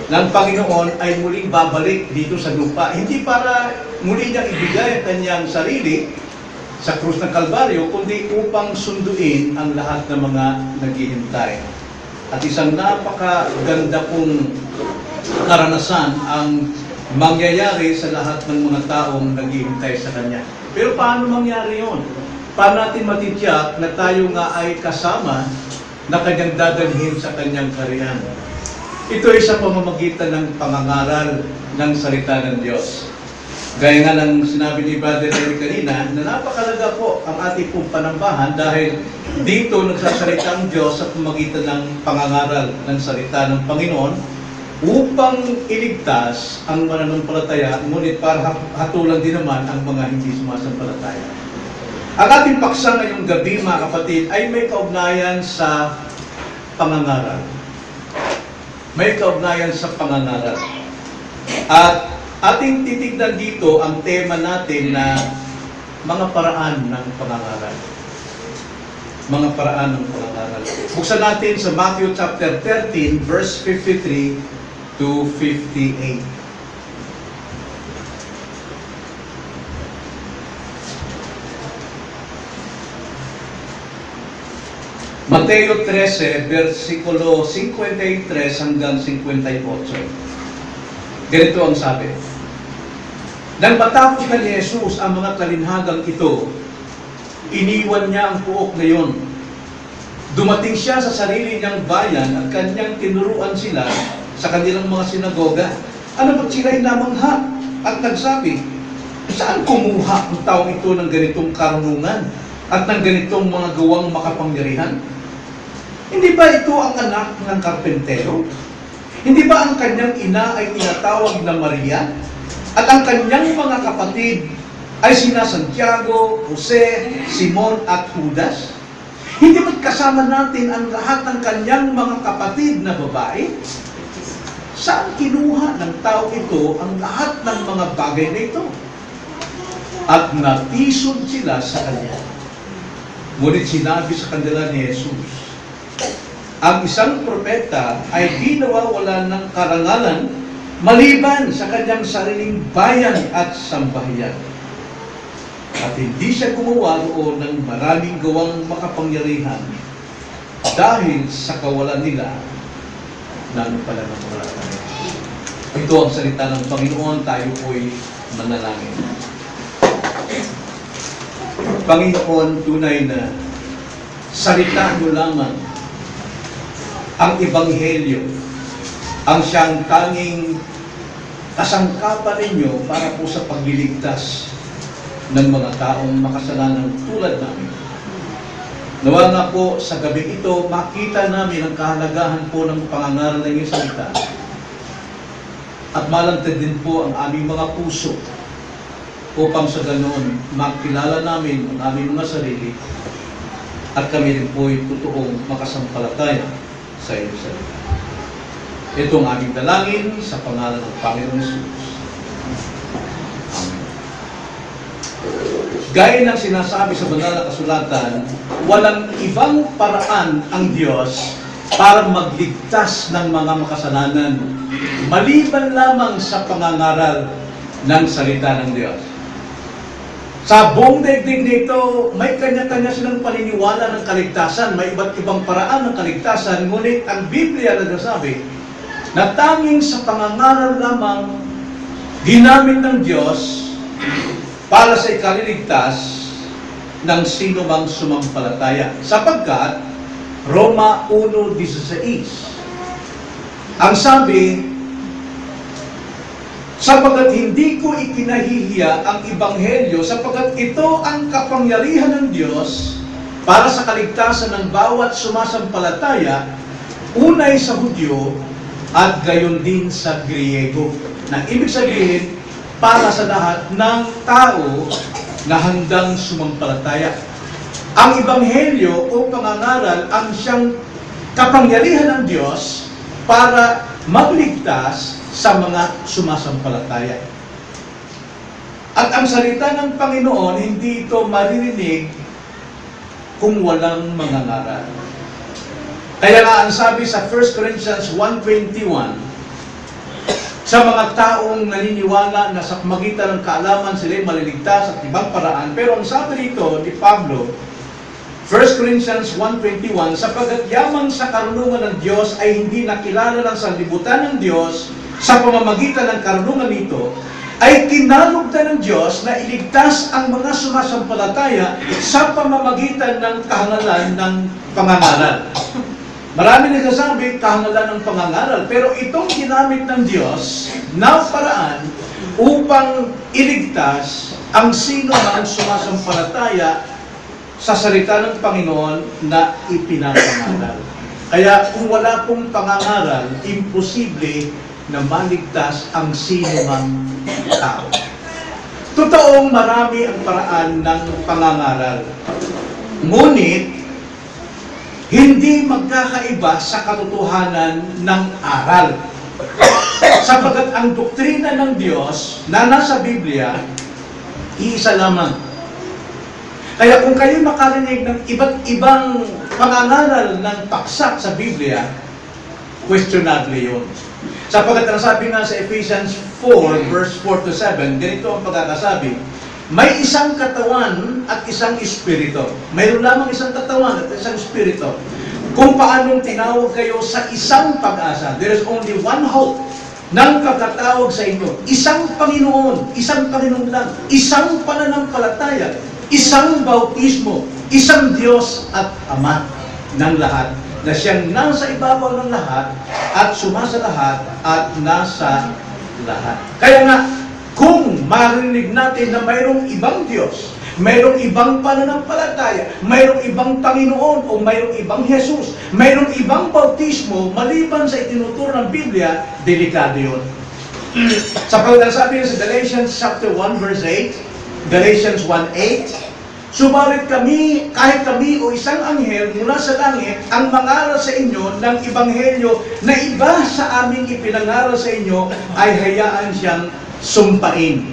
ng Panginoon ay muling babalik dito sa lupa. Hindi para muli niyang ibigay ang kanyang sarili sa krus ng Kalbaryo, kundi upang sunduin ang lahat ng mga naghihintay. At isang napakaganda pong karanasan ang mangyayari sa lahat ng mga taong naghihintay sa Kanya. Pero paano mangyari yun? Paano natin matitiyak na tayo nga ay kasama na Kanyang dadalhin sa Kanyang kaharian? Ito ay sa pamamagitan ng pangangaral ng salita ng Diyos. Gaya nga ng sinabi ni Brother Eric kanina, na napakalaga po ang ating pong panambahan dahil dito nagsasalita ang Diyos sa pamamagitan ng pangangaral ng salita ng Panginoon upang iligtas ang mananampalataya, ngunit para hatulan din naman ang mga hindi sumasampalataya. Ang ating paksa ngayong gabi, mga kapatid, ay may kaugnayan sa pangangaral. May kaugnayan sa pangangaral. At ating titignan dito ang tema natin na mga paraan ng pangangaral. Mga paraan ng pangangaral. Buksan natin sa Matthew chapter 13, verse 53 to 58. Mateo 13, versikulo 53 hanggang 58. Ganito ang sabi. Nang matapos na ni Jesus ang mga kalinhagang ito, iniwan niya ang puok na yun. Dumating siya sa sarili niyang bayan at kanyang tinuruan sila sa kanilang mga sinagoga. Ano ba't sila'y namangha? At nagsabi, saan kumuha ang taong ito ng ganitong karunungan at ng ganitong mga gawang makapangyarihan? Hindi ba ito ang anak ng karpentero? Hindi ba ang kanyang ina ay tinatawag na Maria? At ang kanyang mga kapatid ay sina Santiago, Jose, Simon at Judas? Hindi ba't kasama natin ang lahat ng kanyang mga kapatid na babae? Saan kinuha ng tao ito ang lahat ng mga bagay na ito? At natisod sila sa kanya. Ngunit sinabi sa kanila ni Jesus, ang isang propeta ay di nawawala ng karangalan maliban sa kanyang sariling bayan at sambahayan. At hindi siya gumawa roon ng maraming gawang makapangyarihan dahil sa kawalan nila ng pananampalataya. Ito ang salita ng Panginoon, tayo po'y manalangin. Panginoon, tunay na salita mo lamang ang Ebanghelyo, ang siyang tanging kasangkapan ninyo para po sa pagliligtas ng mga taong makasalanan tulad namin. Nawa nga po sa gabi ito, makita namin ang kahalagahan po ng pangangaral ng iyong salita at malantad din po ang aming mga puso upang sa ganoon makilala namin ang aming mga sarili at kami rin po'y totoong makasampalataya sa iyong salita. Ito ang aming dalangin sa pangalan ng Panginoon Jesus. Amen. Gaya ng sinasabi sa banal na kasulatan, walang ibang paraan ang Diyos para magligtas ng mga makasalanan maliban lamang sa pangangaral ng salita ng Diyos. Sa buong daigdig nito, may kanya-kanya silang paniniwala ng kaligtasan, may iba't ibang paraan ng kaligtasan, ngunit ang Biblia nagsasabi na tanging sa pangangaral lamang ginamit ng Diyos para sa ikaliligtas ng sino mang sumampalataya. Sapagkat, Roma 1:16, ang sabi, sapagkat hindi ko ikinahihiya ang Ebanghelyo, sapagkat ito ang kapangyarihan ng Diyos para sa kaligtasan ng bawat sumasampalataya, unay sa Hudyo at gayon din sa Griego. Na ibig sabihin, para sa lahat ng tao na handang sumampalataya. Ang Ebanghelyo o pangangaral ang siyang kapangyarihan ng Diyos para magligtas sa mga sumasampalataya. At ang salita ng Panginoon, hindi ito maririnig kung walang mangangaral. Kaya nga ang sabi sa 1 Corinthians 1:21, sa mga taong naniniwala na sa magitan ng kaalaman sila'y maliligtas at ibang paraan. Pero ang sabi dito ni Pablo, 1 Corinthians 1:21, sapagkat yaman sa karunungan ng Diyos ay hindi nakilala ng sanlibutan ng Diyos sa pamamagitan ng karunungan nito, ay kinalugdan ng Diyos na iligtas ang mga sumasampalataya sa pamamagitan ng kahangalan ng pangangaral. Marami nagsasabi, kahangalan ng pangangaral, pero itong ginamit ng Diyos na paraan upang iligtas ang sino man sumasampalataya sa salita ng Panginoon na ipinapangaral. Kaya kung wala pong pangangaral, imposible na maligtas ang sino mang tao. Totoong marami ang paraan ng pangangaral. Ngunit, hindi magkakaiba sa katotohanan ng aral. Sapagat ang doktrina ng Diyos na nasa Biblia, iisa lamang. Kaya kung kayo makarinig ng iba't ibang pangangaral ng paksa sa Biblia, questionable yun. Sapagat ang sabi nga sa Ephesians 4, verse 4 to 7, ganito ang pagkakasabi, may isang katawan at isang espiritu. Mayroon lamang isang katawan at isang espiritu. Kung paanong tinawag kayo sa isang pag-asa, there is only one hope ng pagkatawag sa inyo. Isang Panginoon, isang Panginoon lang, isang pananampalataya, isang bautismo, isang Diyos at Ama ng lahat, na siyang nasa ibabaw ng lahat at sumasa lahat at nasa lahat. Kaya nga, kung marinig natin na mayroong ibang Diyos, mayroong ibang pananampalataya, mayroong ibang Panginoon o mayroong ibang Jesus, mayroong ibang bautismo maliban sa itinuturo ng Biblia, delikado yun. Sapagkat sabi sa Galatians chapter 1 verse 8, Galatians 1:8, subalit kami, kahit kami o isang anghel mula sa langit, ang mangaral sa inyo ng ebanghelyo na iba sa aming ipinangaral sa inyo, ay hayaan siyang sumpain.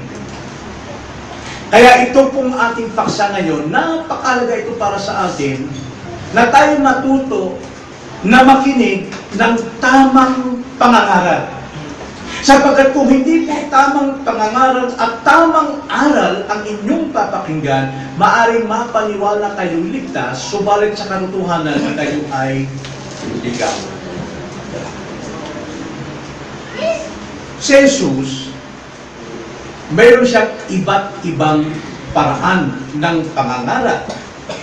Kaya ito pong ating paksa ngayon, napakalaga ito para sa atin, na tayo matuto na makinig ng tamang pangangaral. Sapagkat kung hindi po tamang pangangaral at tamang aral ang inyong papakinggan, maaring mapaniwala kayong ligtas, subalit sa katotohanan na kayo ay ligaw. Si Jesus, mayroon siyang iba't ibang paraan ng pangangaral.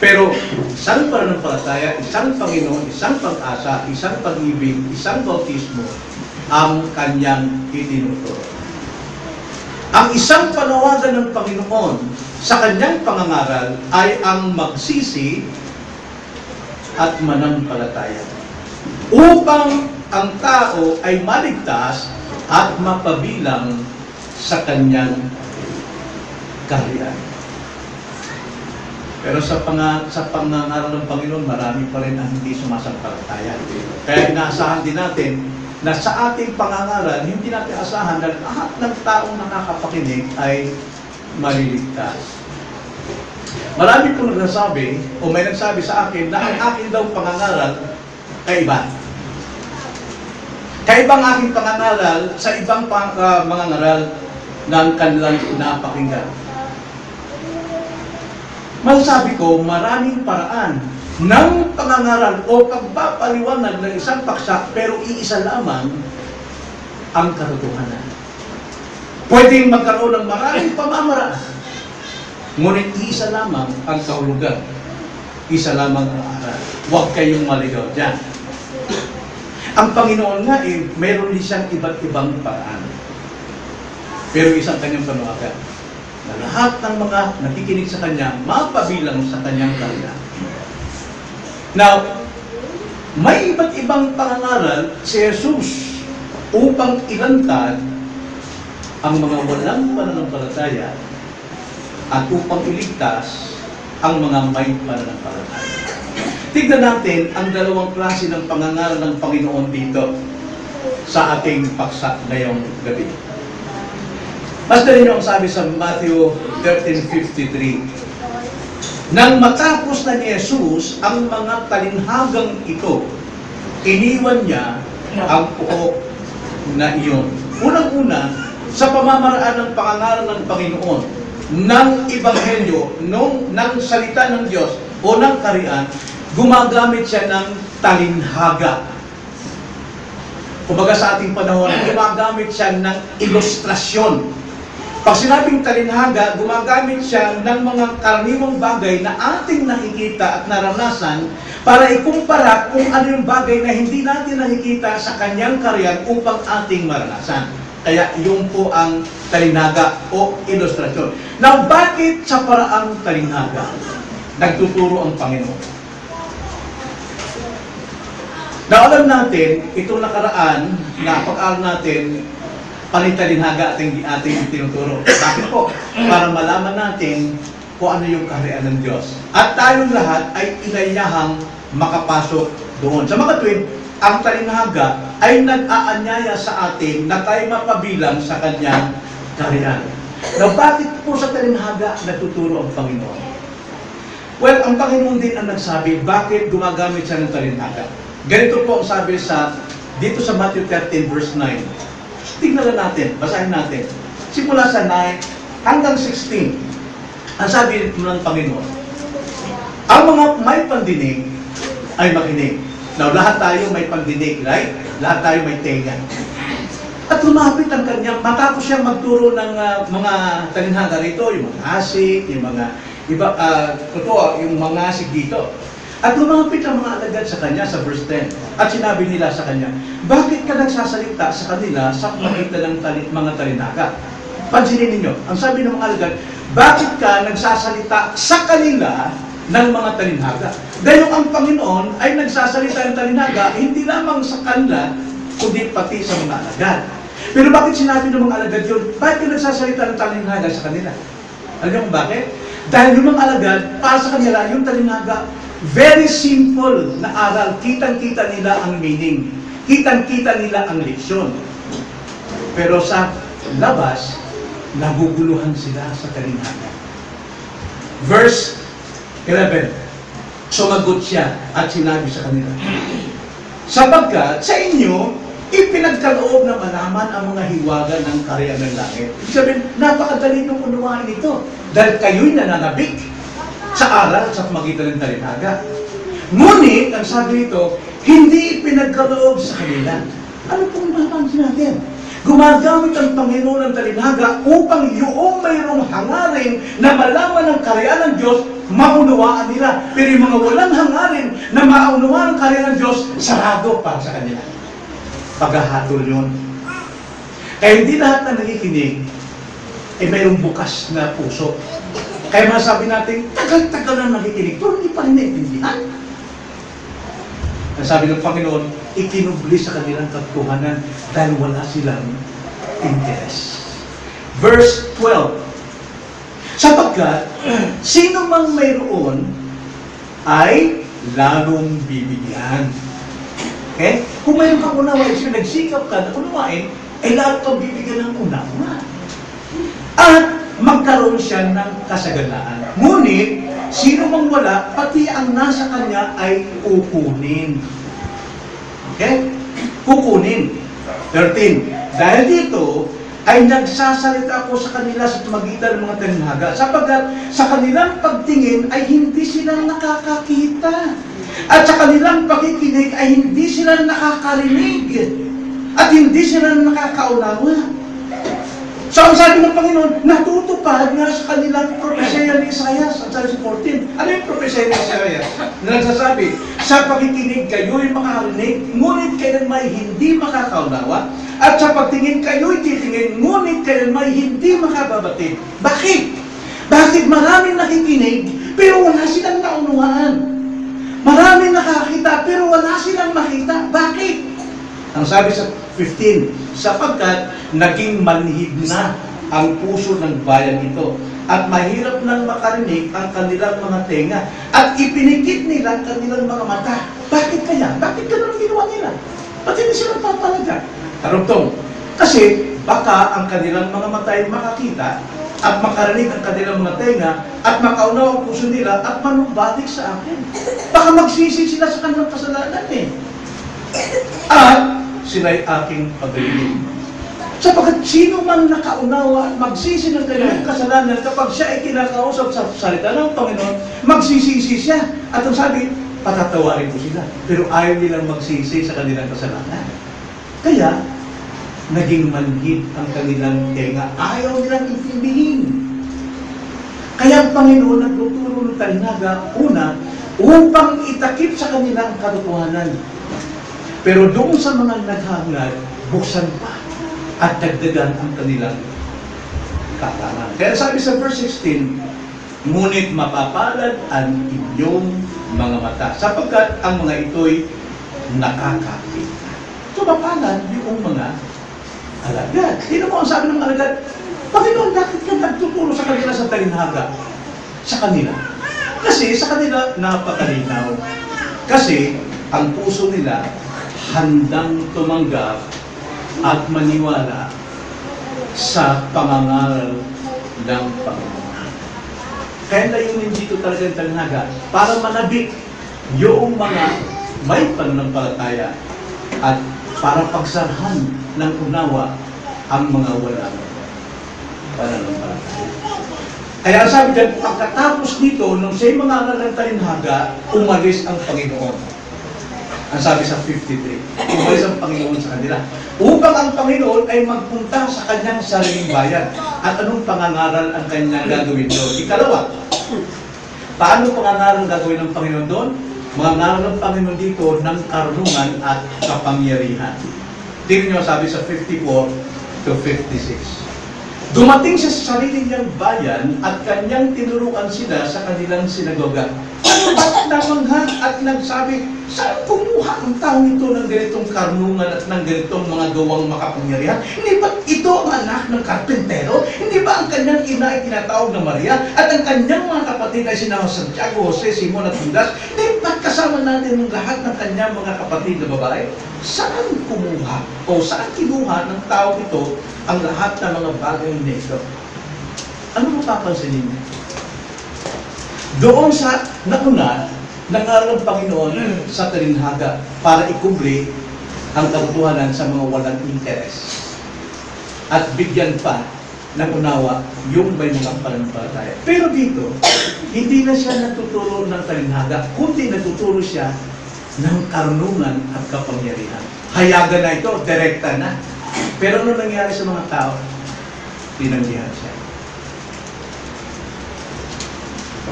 Pero isang pananampalataya, isang Panginoon, isang pag-asa, isang pag-ibig, isang bautismo ang kanyang itinuturo. Ang isang panawagan ng Panginoon sa kanyang pangangaral ay ang magsisi at manampalataya, upang ang tao ay maligtas at mapabilang sa kanyang kaharian. Pero sa pangangaral ng Panginoon, marami pa rin ang hindi sumasampalataya. Kaya inaasahan din natin na sa ating pangangaral, hindi natin asahan na lahat ng taong nakakapakinig ay maliligtas. Marami pong nagsasabi, o may nagsabi sa akin, na ang akin daw pangangaral kaiba. Kaiba ang aking pangangaral sa ibang mga ngaral ng kanilang napakinggan. Masasabi ko, maraming paraan ng pangangaral o pagpapaliwanag ng isang paksa, pero iisa lamang ang katotohanan. Pwedeng magkaroon ng maraming pamamaraan, ngunit iisa lamang ang kahulugan. Isa lamang ang aral. Huwag kayong maligaw dyan. Ang Panginoon nga mayroon din siyang iba't ibang paraan. Pero isang kanyang panawagan, na lahat ng mga nakikinig sa kanya, mapabilang sa kanyang kaharian. Now, may iba't ibang pangangaral si Jesus upang ilantad ang mga walang pananampalataya at upang iligtas ang mga may pananampalataya. Tignan natin ang dalawang klase ng pangangaral ng Panginoon dito sa ating paksa ngayong gabi. Mas dali nyo ang sabi sa Matthew 13:53. Nang matapos na ni Jesus ang mga talinhagang ito, iniwan niya ang puok na iyon Unang-una, sa pamamaraan ng pangangaral ng Panginoon, ng Ebanghelyo, ng salita ng Diyos o ng karian, gumagamit siya ng talinhaga. Kumbaga sa ating panahon, gumagamit siya ng ilustrasyon. Pag sinabing talinhaga, gumagamit siya ng mga karaniwang bagay na ating nakikita at naranasan para ikumpara kung ano yung bagay na hindi natin nakikita sa kanyang kariyan upang ating maranasan. Kaya yun po ang talinhaga o ilustrasyon. Now, bakit sa paraang talinhaga nagtuturo ang Panginoon? Na alam natin, itong nakaraan na pag-aaral natin, panitalinhaga ating tinuturo. Bakit po? Para malaman natin kung ano yung kaharian ng Diyos. At tayong lahat ay inayahang makapasok doon. Sa mga tuwid, ang talinhaga ay nag-aanyaya sa atin na tayo mapabilang sa kanyang kaharian. Now, bakit po sa talinhaga natuturo ang Panginoon? Well, ang Panginoon din ang nagsabi, bakit gumagamit siya ng talinhaga? Ganito po ang sabi dito sa Matthew 13 verse 9. Tingnan natin, basahin natin. Simula sa 9 hanggang 16. Ang sabi ng Panginoon, ang mga may pandinig ay makinig. Now, lahat tayo may pandinig, right? Lahat tayo may tenga. At lumapit ang kanyang, matapos siyang magturo ng mga talinhaga rito, yung mga asik, yung mga iba, yung mga asik dito. At lumapit ang mga alagad sa kanya sa verse 10. At sinabi nila sa kanya, bakit ka nagsasalita sa kanila sa pagitan ng mga talinhaga? Pansinin ninyo, ang sabi ng mga alagad, bakit ka nagsasalita sa kanila ng mga talinhaga? Dahil ang Panginoon ay nagsasalita ng talinhaga, hindi lamang sa kanila, kundi pati sa mga alagad. Pero bakit sinabi ng mga alagad yun? Bakit ka nagsasalita ng talinhaga sa kanila? Alam mo bakit? Dahil yung mga alagad, para sa kanila, yung talinhaga, very simple na aral. Kitang-kita nila ang meaning. Kitang-kita nila ang leksyon. Pero sa labas, naguguluhan sila sa talinhaga. Verse 11. Sumagot siya at sinabi sa kanila, sapagkat sa inyo, ipinagkaloob na malaman ang mga hiwaga ng kaharian ng langit. Ibig sabihin, napakadali nung unawain ito. Dahil kayo'y nananabik sa aral sa pamagitan ng talinhaga. Ngunit, ang sabi nito, hindi ipinagkaloob sa kanila. Ano pong mapansin natin? Gumagamit ang Panginoon ng talinhaga upang yung mayroong hangarin na malaman ng kaharian ng Diyos, maunawaan nila. Pero yung mga walang hangarin na maunawaan ang kaharian ng Diyos, sarado para sa kanila. Paghahatol yun. Kaya hindi lahat na nakikinig ay mayroong bukas na puso. Kaya masabi natin, tagal-tagal na nakikinig, pero hindi pa rin naiintindihan. Ang sabi ng Panginoon, ikinubli sa kanilang katotohanan dahil wala silang interest. Verse 12. Sapagkat, sino mang mayroon ay lalong bibigyan. Okay? Kung mayroon kang unawain, so nagsikap ka na unawain, ay lalo kang bibigyan ng unawa. At magkaroon siya ng kasaganaan. Ngunit, sino mang wala, pati ang nasa kanya ay kukunin. Okay? Kukunin. 13. Dahil dito, ay nagsasalita ako sa kanila sa tumagitan ng mga talinhaga, sapagkat sa kanilang pagtingin ay hindi sila nakakakita. At sa kanilang pakikinig ay hindi sila nakakarinig. At hindi sila nakakaunawa. So, ang sabi ng Panginoon, natutupad nga sa kanilang propesya ni Isaias, at sa 14. Ano yung propesya ni Isaias? Na nagsasabi, sa pakikinig kayo'y makakarinig, ngunit kailanman hindi makakaunawa, at sa pagtingin kayo'y titingin, ngunit kailanman hindi makababatid. Bakit? Bakit maraming nakikinig, pero wala silang naunawaan? Maraming nakakita, pero wala silang makita. Bakit? Ang sabi sa 15, sapagkat naging manhid na ang puso ng bayan ito at mahirap nang makarinig ang kanilang mga tenga at ipinikit nila ang kanilang mga mata. Bakit kaya? Bakit ganun ginawa nila? Ba't hindi sila papalaga? Tarugtong, kasi baka ang kanilang mga mata ay makakita at makarinig ang kanilang mga tenga at makaunaw ang puso nila at manumbalik sa akin. Baka magsisi sila sa kanilang kasalanan eh. At sila'y aking pagaliling. Sapagkat sino man nakaunawa at magsisi ng kanyang kasalanan kapag siya ay kinakausap sa salita ng Panginoon, magsisisi siya. At ang sabi, patatawarin ko sila. Pero ayaw nilang magsisi sa kanilang kasalanan. Kaya, naging manhid ang kanilang tenga. Ayaw nilang intindihin. Kaya ang Panginoon nagtuturo ng talinaga, una, upang itakip sa kanila ang katotohanan. Pero doon sa mga naghangad, buksan pa at dagdagan ang kanilang katangan. Kaya sabi sa verse 16, ngunit mapapalad ang inyong mga mata, sapagkat ang mga ito'y nakakakita. So mapalad yung mga alagad. Sino mo ang sabi ng alagad? Panginoon, bakit ka nagtuturo sa kanila sa talinhaga? Sa kanila. Kasi sa kanila napakalinaw. Kasi ang puso nila handang tumanggap at maniwala sa pangangaral ng Panginoon. Kaya layunin dito talaga ang talinhaga para manabik yung mga may pananampalataya at para pagsarhan ng unawa ang mga wala pananampalataya. Kaya sabi dyan, pagkatapos nito, nung siya'y mga aral ng talinhaga, umalis ang Panginoon. Ang sabi sa 53, umalis ang Panginoon sa kanila. Upang ang Panginoon ay magpunta sa kanyang sariling bayan. At anong pangangaral ang kanyang gagawin doon? Ikalawa, paano pangangaral gagawin ng Panginoon doon? Mangangaral ng Panginoon dito ng karunungan at kapangyarihan. Tingnan nyo, sabi sa 54 to 56. Dumating siya sa sarili niyang bayan at kanyang tinuruan sila sa kanilang sinagoga. Ano ba't namangha at nagsabi, saan kumuha ang tao ito ng ganitong karunungan at ng ganitong mga gawang makapangyarihan? Hindi ba ito ang anak ng karpentero? Hindi ba ang kanyang ina ay tinatawag na Maria? At ang kanyang mga kapatid ay sina Santiago, Jose, Simon at Judas? Hindi ba kasama natin ng lahat ng kanyang mga kapatid na babae? Saan kumuha o saan kinuha ng tao ito ang lahat ng mga bagay na ito? Ano mapapansin ninyo? Doon sa nauna, nangaral ng Panginoon sa talinhaga para ikubli ang katotohanan sa mga walang interes. At bigyan pa ng unawa yung may mga pananampalataya. Pero dito, hindi na siya natuturo ng talinhaga, kundi natuturo siya ng karunungan at kapangyarihan. Hayagan na ito, direkta na. Pero ano nangyari sa mga tao? Tinanggihan siya.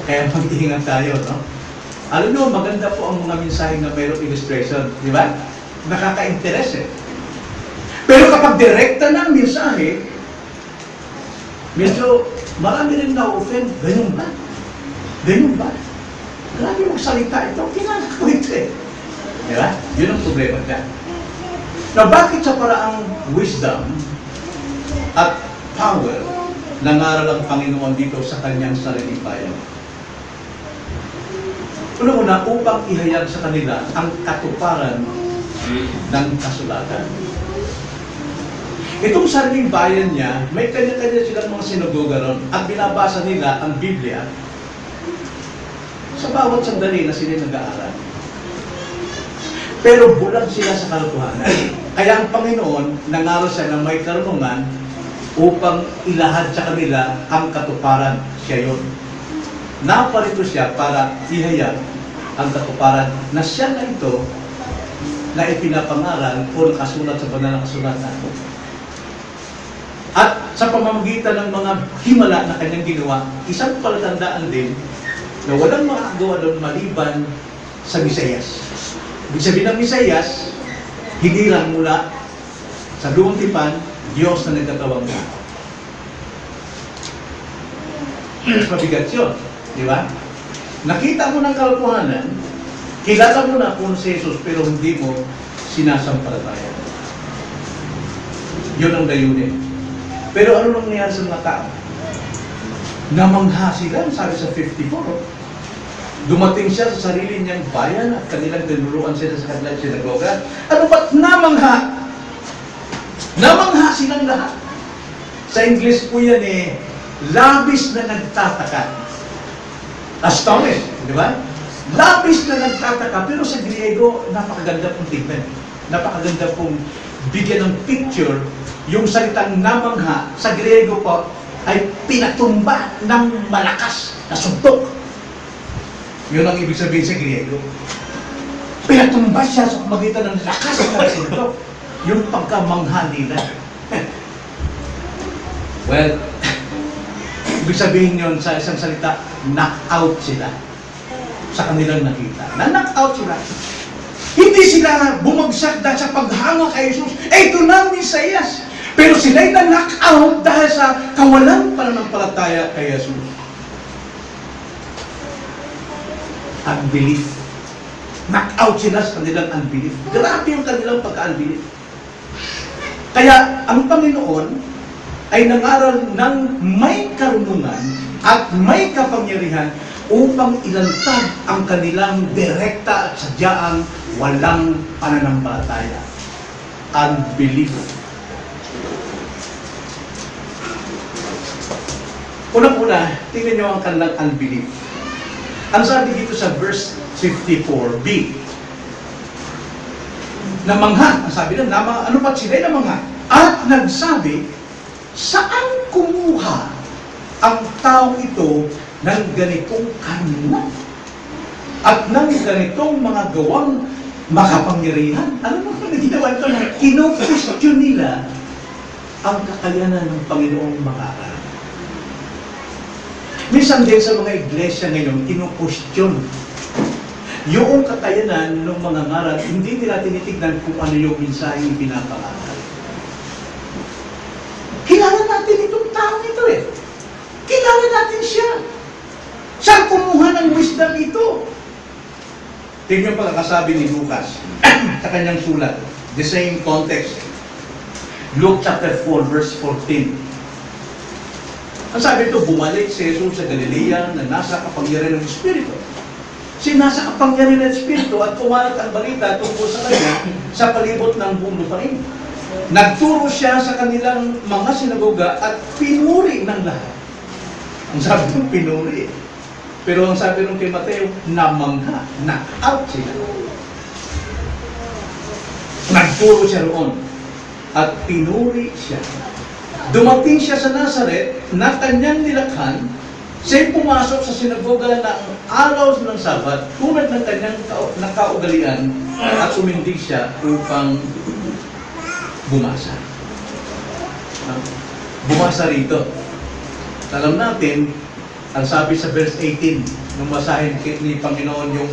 Kaya mag-iingat tayo, no? Alam nyo, maganda po ang mga mensahe na mayroong illustration, di ba? Nakaka-interest eh. Pero kapag direkta na ang mensahe, medyo marami rin na-offend. Ganyan ba? Ganyan ba? Grabe magsalita ito, kinala ko ito eh. Di ba? Yun ang problema dyan. Now, bakit sa paraang wisdom at power nangaral ang Panginoon dito sa kanyang sariling bayan? Una-una, upang ihayag sa kanila ang katuparan ng kasulatan. Itong sariling bayan niya, may kanya-kanya silang mga sinagoga ron at binabasa nila ang Biblia sa bawat sandali na sila nag-aaral. Pero bulag sila sa katotohanan. Kaya ang Panginoon, nangaral siya ng may karunungan upang ilahad sa kanila ang katuparan. Siya yun. Naparito siya para ihayag ang katuparan na siya na ito na ipinapangaral o nakasulat sa banal na kasulatan. At sa pamamagitan ng mga himala na kanyang ginawa, isang palatandaan din na walang makagawa doon maliban sa Misayas. Ibig sabihin ng Misayas, hindi lang mula sa lumang tipan, Diyos na nagkatawang na. Mas mabigat yun. Di ba? Nakita mo ng kalokohanan, kilala mo na kung si Jesus, pero hindi mo sinasampalataya. Yun ang layunin. Pero ano nang nangyari sa mga tao? Namangha sila, sabi sa 54. Dumating siya sa sarili niyang bayan at kanilang tinuruan sila sa kanilang sinagoga. Ano ba't namangha? Namangha silang lahat. Sa English po yan eh, labis na nagtataka. Astonished, di ba? Labis na nagtataka, pero sa Griego, napakaganda pong tignan. Napakaganda pong bigyan ng picture, yung salitang namangha, sa Griego po, ay pinatumba ng malakas na suntok. Yun ang ibig sabihin sa Griego. Pinatumba siya sa magitan ng lakas na suntok. Yung pagkamangha nila. Well, ibig sabihin yun sa isang salita, knock-out sila sa kanilang nakita. Na-knock-out sila. Hindi sila bumagsak dahil sa paghanga kay Jesus. Ito na ang Mesiyas. Pero sila'y na-knock-out dahil sa kawalang pananampalataya kay Jesus. Unbelief. Knock-out sila sa kanilang unbelief. Grabe yung kanilang pagka-unbelief. Kaya ang Panginoon ay nangaral ng may karunungan at may kapangyarihan upang ilantad ang kanilang direkta at sadyaang walang pananampalataya. Unbelief. Unang-una, tingnan nyo ang kanilang unbelief. Ang sabi dito sa verse 54b, namangha, ang sabi na, ano pa sila namangha? At nagsabi, saan kumuha ang taong ito ng ganitong karunungan? At ng ganitong mga gawang makapangyarihan? Ano mo na ginawa ito? Kino-question nila ang kakayanan ng Panginoong makakaranas. Minsan din sa mga iglesia ngayon, kino-question yung kakayanan ng mga ngaral, hindi nila tinitignan kung ano yung mensaheng pinapangaral. Kilala natin itong tao ito eh. Kilala natin siya. Saan kumuha ng wisdom ito? Tingnan yung pagkakasabi ni Lucas sa kanyang sulat. The same context. Luke chapter 4 verse 14. Ang sabi ito, bumalik si Jesus sa Galilea na nasa kapangyarihan ng Espiritu. Nasa kapangyarihan ng Espiritu at kumalat ang balita tungkol sa kanya sa palibot ng buong lupain. Nagturo siya sa kanilang mga sinagoga at pinuri ng lahat. Ang sabi ng pinuri. Pero ang sabi ng kay Mateo, namangha, knock-out sila. Nagturo siya roon at pinuri siya. Dumating siya sa Nazaret na kanyang nilakhan. Siya'y pumasok sa sinagoga ng araw ng Sabat tulad ng kanyang nakaugalian at umindig siya upang bumasa. Bumasa rito. Alam natin, ang sabi sa verse 18, nung masahin ni Panginoon yung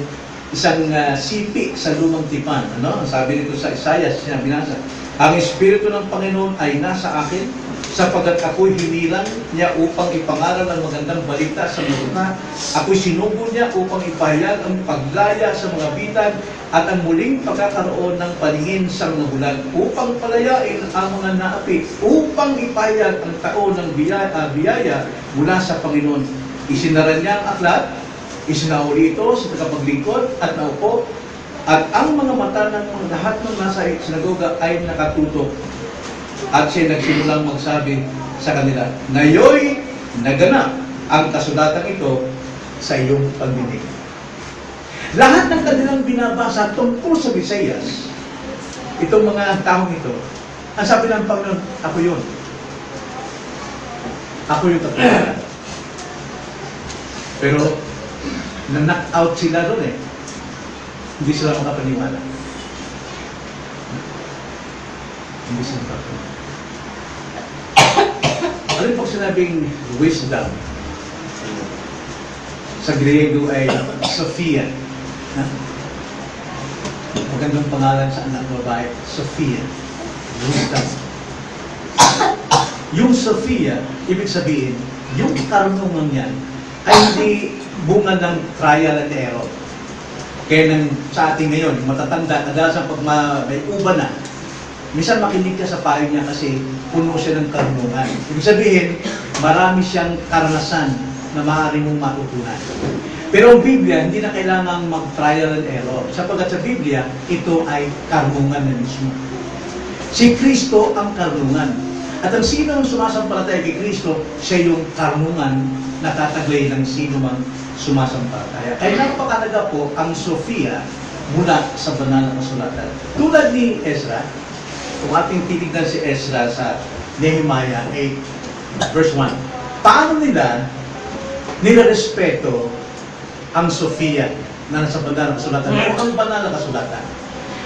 isang sipi sa lumang tipan. Ang sabi nito sa Isaiah, siya binasa, ang Espiritu ng Panginoon ay nasa akin, sapagkat ako'y hinilang niya upang ipangaral ang magandang balita sa mga ako'y sinugo niya upang ipahayag ang paglaya sa mga bitag at ang muling pagkakaroon ng paningin sa mga bulag upang palayain ang mga naapi, upang ipahayag ang taon ng biyaya mula sa Panginoon. Isinara niya ang aklat, isinauli ito sa tagapaglingkod at naupo, at ang mga mata ng mga lahat ng nasa sinagoga ay nakatutok. At siya nagsimulang magsabi sa kanila, ngayoy naganap ang kasulatan ito sa iyong pagdinig. Lahat ng kanilang binabasa tungkol sa Mesiyas, itong mga taong ito, ang sabi ng Panginoon, ako yun. Ako yung katotohanan. Pero, na-knock out sila doon eh. Hindi sila makapaniwala. Hindi sila makapaniwala. Ano pag sinabing wisdom? Sa Griego ay Sophia. Magandang pangalan sa anak babae, Sophia. Wisdom. Yung Sophia, ibig sabihin, yung karunungan yan ay hindi bunga ng trial and error. Kaya sa atin ngayon, matatanda, kadalasan pag may uba na, minsan makinig ka sa payo niya kasi puno siya ng karunungan. Ibig sabihin, marami siyang karanasan na maaari mong matutunan. Pero ang Biblia, hindi na kailangang mag-trial and error. Sapagkat sa Biblia, ito ay karunungan na mismo. Si Kristo ang karunungan. At ang sino ang sumasampalataya kay Kristo, siya yung karunungan na tataglay ng sino mang sumasampalataya. Kaya napakalaga po ang Sophia mula sa banal na kasulatan. Tulad ni Ezra, kung ating titignan si Ezra sa Nehemiah 8, verse 1, paano nila nilarespeto ang Sophia na nasa banal na kasulatan o ang banal na kasulatan?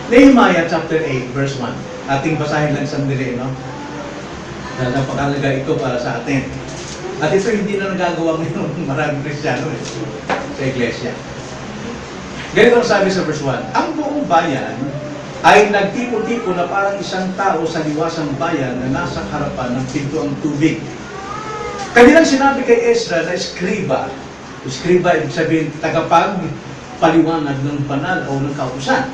Nehemiah chapter 8, verse 1. Ating basahin lang sandali, no? Napakalaga ito para sa atin. At ito hindi na nagagawa ngayon ng maraming Kristiyano sa iglesia. Ganito ang sabi sa verse 1. Ang buong bayan ay nagtipo-tipo na parang isang tao sa liwasang bayan na nasa harapan ng pintuang tubig. Kanilang sinabi kay Ezra na eskriba. Eskriba, ibig sabihin, tagapagpaliwanag ng banal o ng kautusan.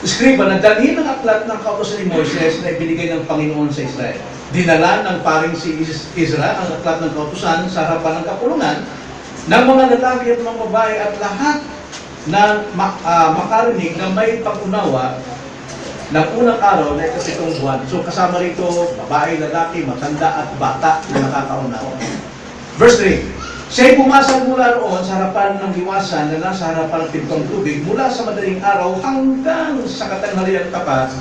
Eskriba, nagdalhin ng aklat ng kautusan ni Moises na ibinigay ng Panginoon sa Israel. Dinala ng paring si Ezra ang aklat ng kautusan sa harapan ng kapulungan ng mga lalaki at mga babae at lahat na makarinig na may pag-unawa ng unang araw na ikapitong buwan. So kasama rito, babae, lalaki, matanda at bata na nakakaunawa. Verse 3. Siya'y pumasag mula roon sa harapan ng liwasan na nasa harapan ng pintong tubig mula sa madaling araw hanggang sa katanghalian tapat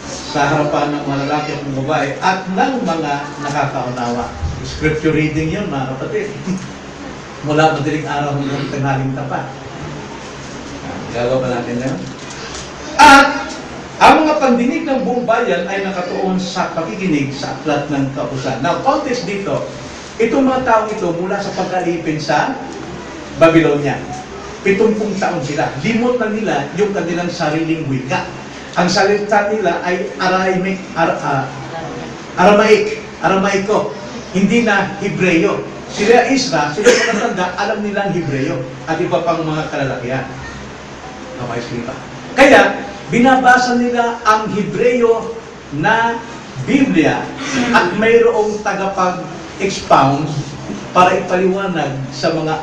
sa harapan ng mga lalaki at mga babae at ng mga nakakaunawa. Scripture reading yun, mga kapatid. Mula madaling araw hanggang tanghaling tapat. Gagawa pa natin yan. At ang mga pandinig ng buong bayan ay nakatuon sa pakikinig sa aklat ng kautusan. Now, context dito, itong mga taong ito mula sa pagkalipin sa Babylonia. 70 taon sila. Limot na nila yung kanilang sariling wika. Ang salita nila ay Aramaiko. Hindi na Hebreo. Sila Isra, sila mga tanda, alam nilang Hebreo at iba pang mga kalalakihan. Kaya, binabasa nila ang Hebreo na Biblia at mayroong tagapag-expound para ipaliwanag sa mga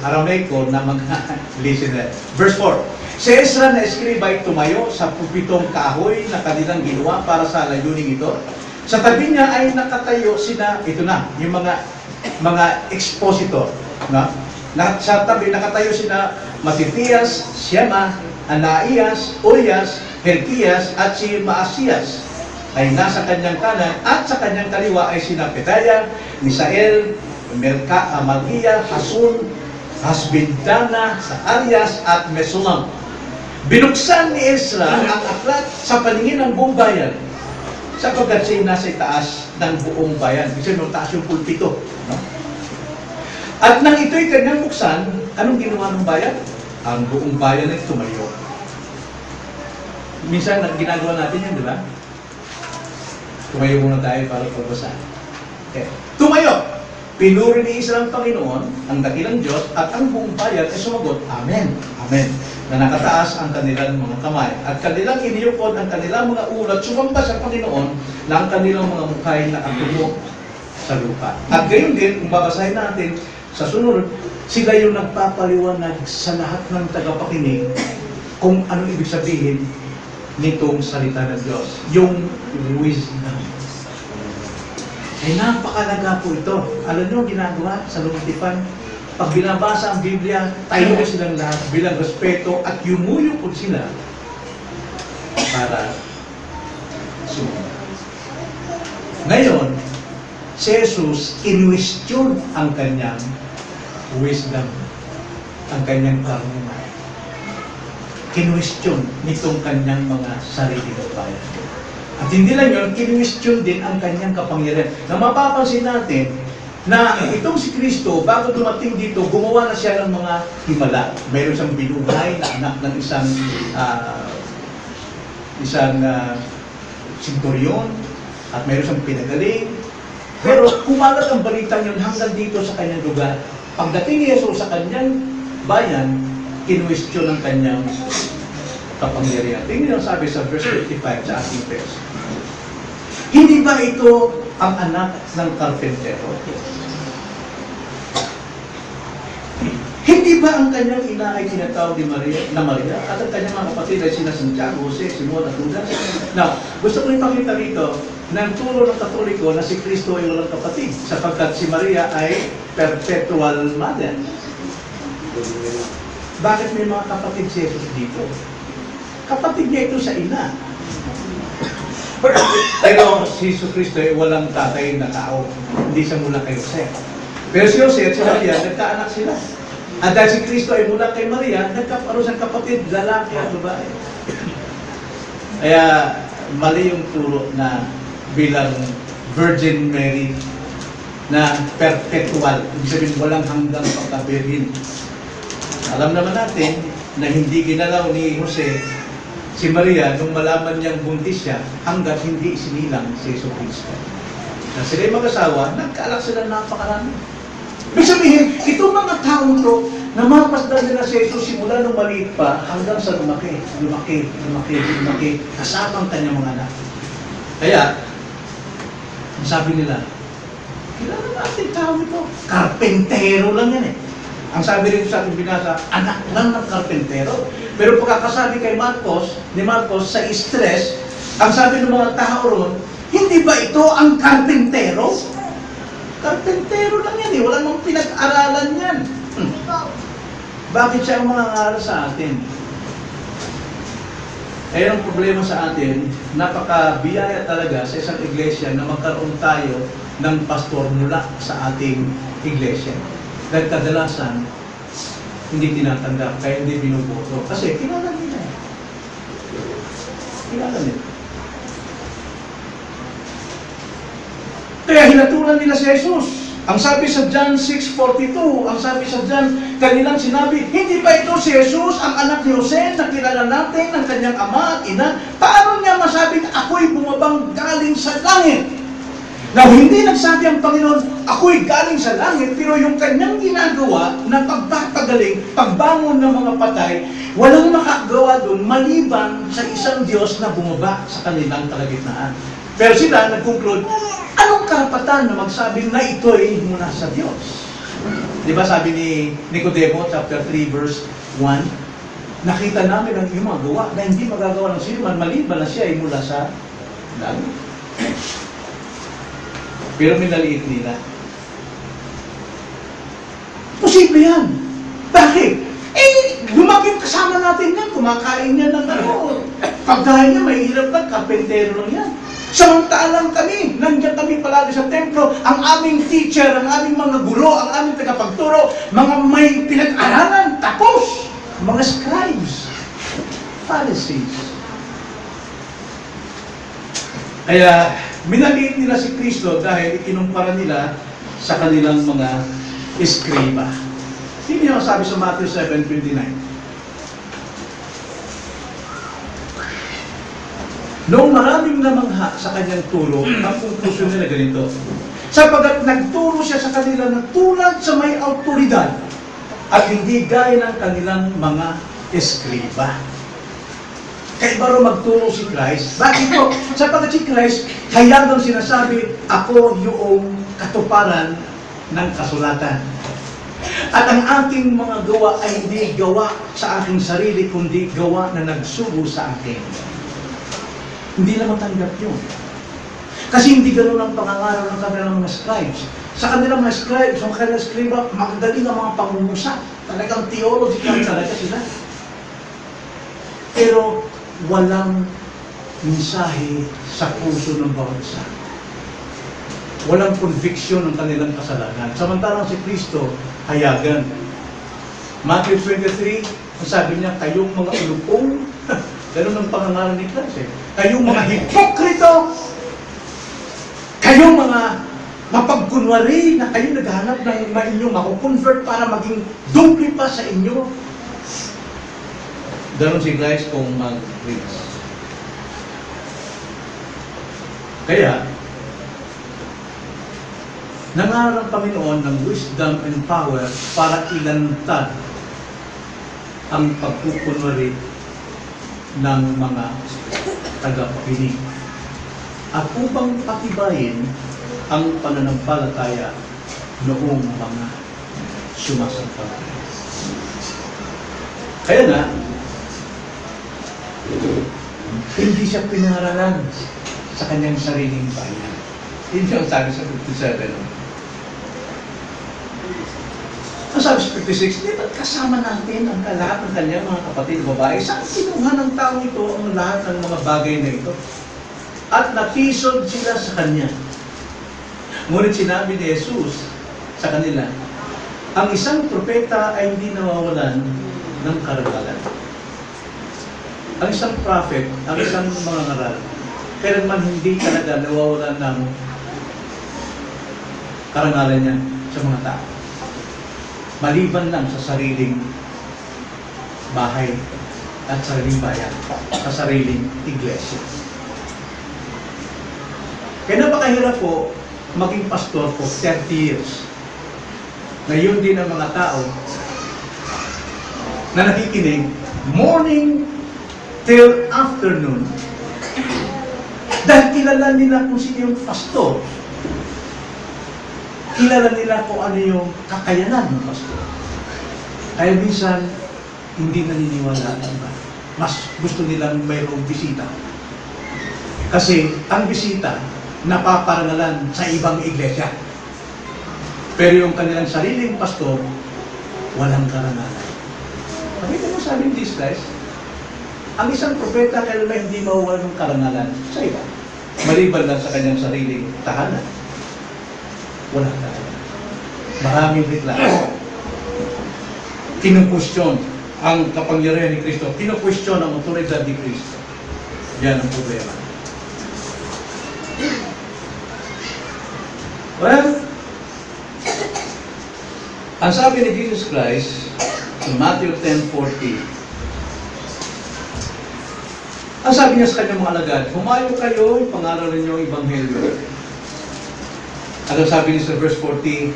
Aramaico na mga listener. Verse 4. Si Ezra na eskriba ay tumayo sa pupitong kahoy na kanilang ginawa para sa layuning ito. Sa tabi niya ay nakatayo sina, ito na, yung mga expositor. No? Sa tabi nakatayo sina Matithias, Shema, Anaias, Urias, Hilkias at si Maasiyas ay nasa kanyang kanan at sa kanyang kaliwa ay sina Pedaya, Misael, Malkiya, Hasun, Hasbindana, Zacarias at Mesulam. Binuksan ni Ezra ang aklat sa paningin ng buong bayan sapagkat siya nasa itaas ng buong bayan. Kasi may taas yung pulpito. No? At nang ito'y kanyang buksan, anong ginawa ng bayan? Ang buong bayan ay tumayo. Minsan, ginagawa natin yan, di ba? Tumayo muna tayo para pagbasa. Okay. Tumayo! Pinuri ni Israel ang Panginoon, ang dakilang Diyos, at ang buong bayan ay sumagot, Amen. Amen. Na nakataas ang kanilang mga kamay. At kanilang iniyukod ang kanilang mga ulat, sumamba sa Panginoon na ang kanilang mga mukhay nakatungo sa lupa. At gayon din, kung babasahin natin, sa sunod, sila yung nagpapaliwanag sa lahat ng tagapakinig kung ano ibig sabihin nitong salita ng Diyos. Yung wisdom. Ay napakalaga po ito. Alam nyo, ginagawa sa lumitipan. Pag binabasa ang Biblia, tayo silang lahat bilang respeto at yumuyukod sila para sumunod. Ngayon, si Jesus in-question ang kanyang wisdom, ang kanyang karunungan. Kinwestiyon nitong kanyang mga sarili ng bayan. At hindi lang yun, kinwestiyon din ang kanyang kapangyarihan. Na mapapansin natin na itong si Kristo, bago dumating dito, gumawa na siya ng mga himala. Mayroon siyang binuhay na anak ng isang senturyon at mayroon siyang pinagaling. Pero kumalat ang balita niyon hanggang dito sa kanyang lugar. Pagdating ni Jesus sa kanyang bayan, kinwestiyon ang kanyang kapangyarihan. Tingnan ang sabi sa verse 55 sa ating verse. Hindi ba ito ang anak ng karpentero? Hindi ba ang kanyang ina ay tinatawag na Maria at ang kanyang mga kapatid ay sina Santiago, Jose, Simon at Judas? Now, gusto ko ipakita rito na ang turo ng Katoliko na si Kristo ay walang kapatid sapagkat si Maria ay perpetual mother. Bakit may mga kapatid si Jesus dito? Kapatid niya ito sa ina. Pero si Jesus Cristo ay walang tatay na tao. Hindi siya mula kay Jose. Pero si Jose at si Maria, nagkaanak sila. At dahil si Cristo ay mula kay Maria, nagkaparoon siyang kapatid, lalaki at babae. Kaya mali yung turo na bilang Virgin Mary na perpetual. Ibig sabihin, walang hanggang pagkabirhin. Alam naman natin na hindi ginalaw ni Jose si Maria nung malaman niyang buntis siya hanggat hindi sinilang si Jesus Cristo. Na sila'y mag-asawa, nagkaalak sila napakarami. Ibig sabihin, itong mga taong to, namapasdan nila si Jesus simula nung maliit pa hanggang sa lumaki, kasama ang kanyang mga anak. Kaya, ang sabi nila, kilala natin tao ito. Karpentero lang yan eh. Ang sabi rin sa ating binasa, anak lang ng karpentero. Pero pagkakasabi kay ni Marcos, sa stress, ang sabi ng mga tao ron, hindi ba ito ang karpentero? Karpentero lang yan eh. Wala nang pinag-aralan yan. Bakit siya ang mga aral sa atin? Eh, ang problema sa atin, napakabiyaya talaga sa isang iglesia na magkaroon tayo ng pastor mula sa ating iglesia. Dahil kadalasan, hindi tinatanggap, kaya hindi binuboto. Kasi kilala nila. Kilala nila. Kaya hinatulan nila si Jesus. Ang sabi sa John 6:42, ang sabi sa John, kanilang sinabi, hindi ba ito si Jesus, ang anak ni Jose, na kilala natin ng kanyang ama at ina? Paano niya masabing ako'y bumabang galing sa langit? Now, hindi nagsabi ang Panginoon, ako'y galing sa langit, pero yung kanyang ginagawa na pagpapagaling, pagbangon ng mga patay, walang makagawa doon maliban sa isang Diyos na bumaba sa kanilang kalagitnaan. Pero sila nag-conclude, anong karapatan na magsabi na ito'y mula sa Diyos? Di ba sabi ni Nicodemo, chapter 3, verse 1, nakita namin ang iyong mga gawa na hindi magagawa ng sino man maliban na siya ay mula sa langit. Pero minaliit nila. Posible yan. Bakit? Eh, lumaki kasama natin yan. Kumakain yan ng ano. Pagkain niya, may hirap lang. Karpentero lang yan. Samantalang kami, nandiyan kami palagi sa templo, ang aming teacher, ang aming mga guro, ang aming tagapagturo, mga may pinag-aralan, tapos, mga scribes, Pharisees. Kaya, minaliit nila si Kristo dahil ikinumpara nila sa kanilang mga eskriba. Sino yung sabi sa Matthew 7:29? Noong maraming namangha sa kanyang turo, ang konklusyon nila ganito. Sapagat nagturo siya sa kanila na tulad sa may autoridad at hindi gaya ng kanilang mga eskriba. Kaya baro magturo si Christ. Bakit po? Sapagat si Christ, hayagang sinasabi, ako yung katuparan ng kasulatan. At ang aking mga gawa ay hindi gawa sa aking sarili, kundi gawa na nagsugo sa akin. Hindi na matanggap yun. Kasi hindi ganoon ang pangangaral ng kanilang mga scribes. Sa kanilang mga scribes, ang kanilang scribe, magdali ng mga pangungusap. Talagang theological talaga sila. Pero walang mensahe sa puso ng bawat isa. Walang conviction ng kanilang kasalanan. Samantalang si Kristo, hayagan. Matthew 23, ang sabi niya, kayong mga ulupong, ganun ang pangangalan ni Christ. Kayong mga hipokrito, kayong mga mapagkunwari na kayo naghahanap ng inyong makukonvert para maging doble pa sa inyo. Ganun si Christ kung mag-preach. Kaya, nangaral ang Panginoon ng wisdom and power para ilantad ang pagkukunwari ng mga tagapakinig at upang patibayin ang pananampalataya noong mga sumasampalataya. Kaya nga, hindi siya pinaralan sa kanyang sariling bayan. Hindi ang sabi sa 57. Ang sabi sa 56, di ba't kasama natin ang lahat ng kanyang mga kapatid babae? Saan kinuha ng tao ito ang lahat ng mga bagay na ito? at natisod sila sa kanya. Ngunit sinabi ni Jesus sa kanila, ang isang propeta ay hindi nawawalan ng karangalan. Ang isang prophet, ang isang mangangaral, kailanman hindi talaga nawawalan ng karangalan niya sa mga tao. Maliban lang sa sariling bahay at sariling bayan, sa sariling iglesia. Kaya napakahirap po maging pastor for 30 years. Ngayon din ang mga tao na nakikinig morning till afternoon dahil kilala nila kung sino yung pastor. Kilala nila kung ano yung kakayanan ng pastor. Kaya minsan, hindi naniniwala ang iba. Mas gusto nilang mayroong bisita. Kasi ang bisita, napaparangalan sa ibang iglesia. Pero yung kanilang sariling pastor, walang karangalan. Pakita mo sabi ni Jesus Christ, ang isang propeta kailanman hindi mawawalan ng karangalan sa iba. Maliban lang sa kanyang sariling tahanan. Wala talaga. Maraming reklamo. Kinukwestiyon ang kapangyarihan ni Kristo. Kinukwestiyon ang otoridad ni Kristo. Yan ang problema. Well, ang sabi ni Jesus Christ sa Matthew 10:40, ang sabi niya sa kanyang mga alagad, humayo kayo, pangaral ninyo ang Ebanghelyo. At ang sabi niya sa verse 40,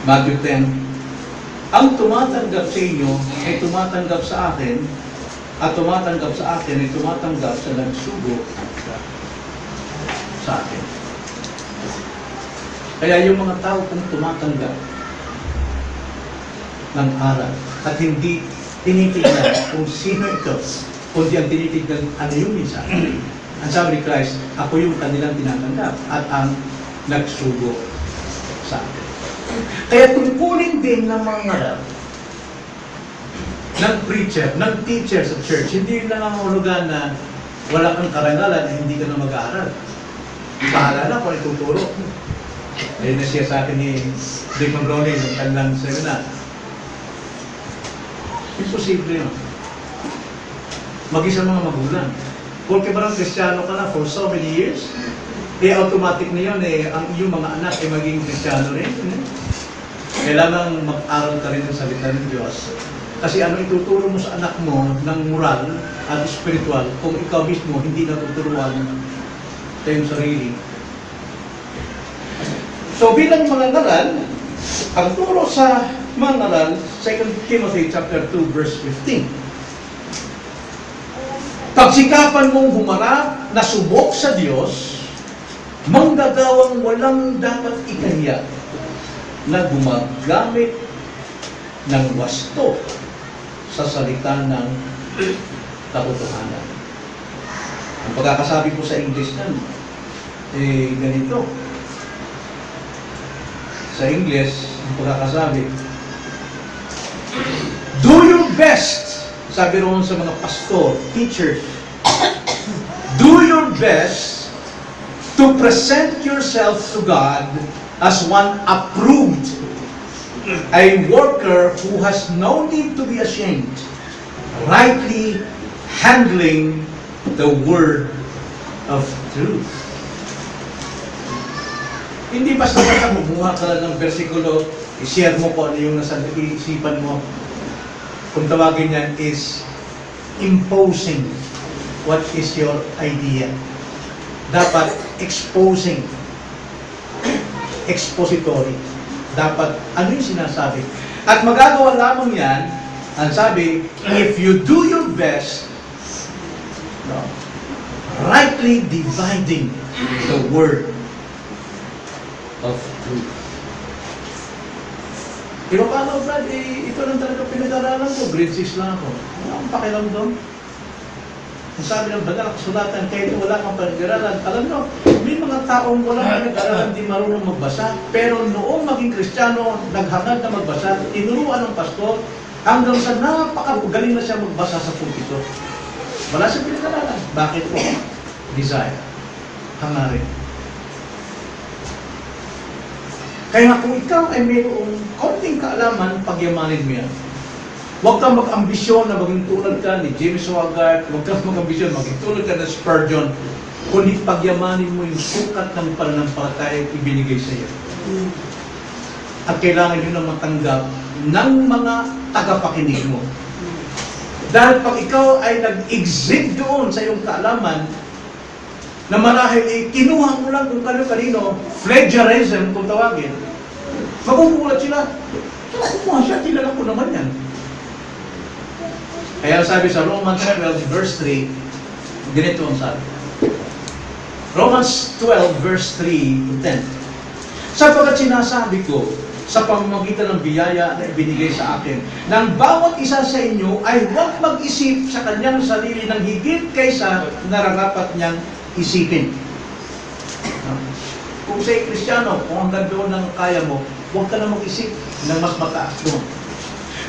Matthew 10, ang tumatanggap sa inyo ay tumatanggap sa akin, at tumatanggap sa akin ay tumatanggap sa nagsugo sa akin. Kaya yung mga tao kung tumatanggap ng aral at hindi tinitignan kung sino ito, kundi ang tinitignan ano yung mensahe. Ang sabi ni Christ, ako yung kanilang tinatanggap at ang nagsugo sa akin. Kaya tungkulin din ng mga ngaral, ng preacher, ng teacher sa church, hindi lang ang hulugan na wala kang karangalan na hindi ka na mag-aaral. Bahala na kung ituturo. Ayun na siya sa akin ni Dick Ronnie ng kanilang seminar. Imposible yun. Mag-isa mga magulang. Porque parang Kristiyano ka na for so many years, automatic na yun, ang iyong mga anak ay maging Kristiyano rin. Kailangan mag-aral ka rin ng salita ng Diyos. Kasi ano ituturo mo sa anak mo ng moral at spiritual kung ikaw mismo hindi natuturuan sa iyong sarili. So bilang mga ngaral, ang turo sa mga ngaral, 2 Timothy chapter 2 verse 15. Pagsikapan mong humarap na subok sa Diyos, manggagawang walang dapat ikahiya na gumagamit ng wasto sa salita ng katotohanan. Ang pagkakasabi ko sa English nan, ganito. Sa English, ang pagkakasabi, do your best. Sabi roon sa mga pastor, teachers, do your best to present yourself to God as one approved, a worker who has no need to be ashamed, rightly handling the word of truth. Hindi basta-basta mabuha ka lang ng versikulo, i-share mo kung ano yung nasa isipan mo. Kung tawagin yan is imposing what is your idea. Dapat exposing, expository. Dapat ano yung sinasabi. At magagawa lamang yan, ang sabi, if you do your best, no, rightly dividing the word of truth. Pero paano, Brad, ito lang talaga pinag-aralan ko. Grade 6 lang ako. Wala akong pakialam doon. Ang sabi ng banal kasulatan, kahit wala kang pinag-aralan, alam nyo, may mga taong wala kang pinag-aralan, di marunong magbasa. Pero noong maging Kristiyano, naghangad na magbasa, tinuruan ng pastor, hanggang sa napakagaling na siya magbasa sa pulpito. Wala siyang pinag-aralan. Bakit po? Desire. Hangarin. Kaya kung ikaw ay mayroong konting kaalaman, pagyamanin mo yan. Huwag kang mag-ambisyon na maging tulad ka ni James Hogarth, huwag kang mag-ambisyon maging tulad ka ni Spurgeon, kundi pagyamanin mo yung sukat ng pananampalataya ibinigay sa iyo. At kailangan nyo na matanggap ng mga tagapakinig mo. Dahil pag ikaw ay nag-exit doon sa iyong kaalaman, na marahil kinuha mo lang kung kanino, plagiarism kung tawagin, magugulat sila. Kumuha siya, kilala ko naman yan. Kaya sabi sa Romans 12 verse 3, ganito ang sabi. Romans 12 verse 3 to 10. Sapagkat sinasabi ko, sa pamamagitan ng biyaya na ibinigay sa akin, ng bawat isa sa inyo ay huwag mag-isip sa kanyang sarili ng higit kaysa nararapat niyang isipin. Kung sa'y Kristiyano, kung hanggang doon ang kaya mo, huwag ka na mag-isip ng mas mataas doon.